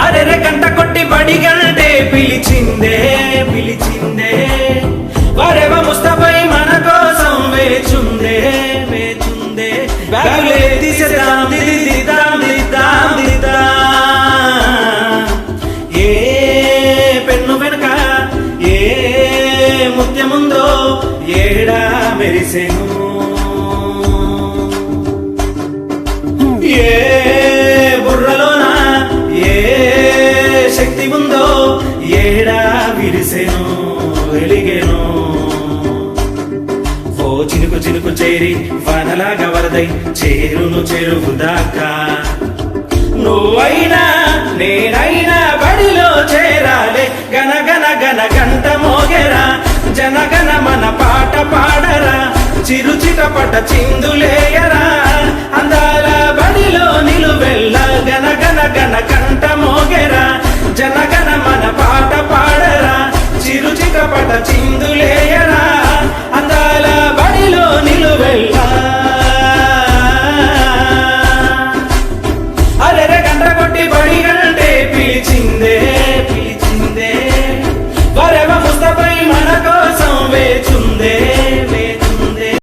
అరెరె గంట కొట్టి బడిగంటే పిలిచిందే పిలిచిందే, వరెవ ముస్తఫై మన కోసం వేచుందే వేచుందే, బ్యాగులే తీసేద్దాం దిద్దాం దిద్దాం దిద్దాం. ఏ పెన్ను వెనుక ఏ ముత్యముందో ఏడా మెరిసెను, ఏ బుర్రలోన ఏ శక్తి ఉందో ఏడా విరిసెను వెలిగెను. ఓ చినుకు చినుకు చేరి వానలాగా వరదై చేరును చెరువు దాకా, నువ్వైనా నేనైనా బడిలో చేరాలే, గన గన గన గంట మోగెరా, జనగన మన పాట పాడరా, చిరుచిటపట చిందులేయరా, అందాల బడిలో నిలువెల్ల, గన గన గన గంట మోగెరా, జనగన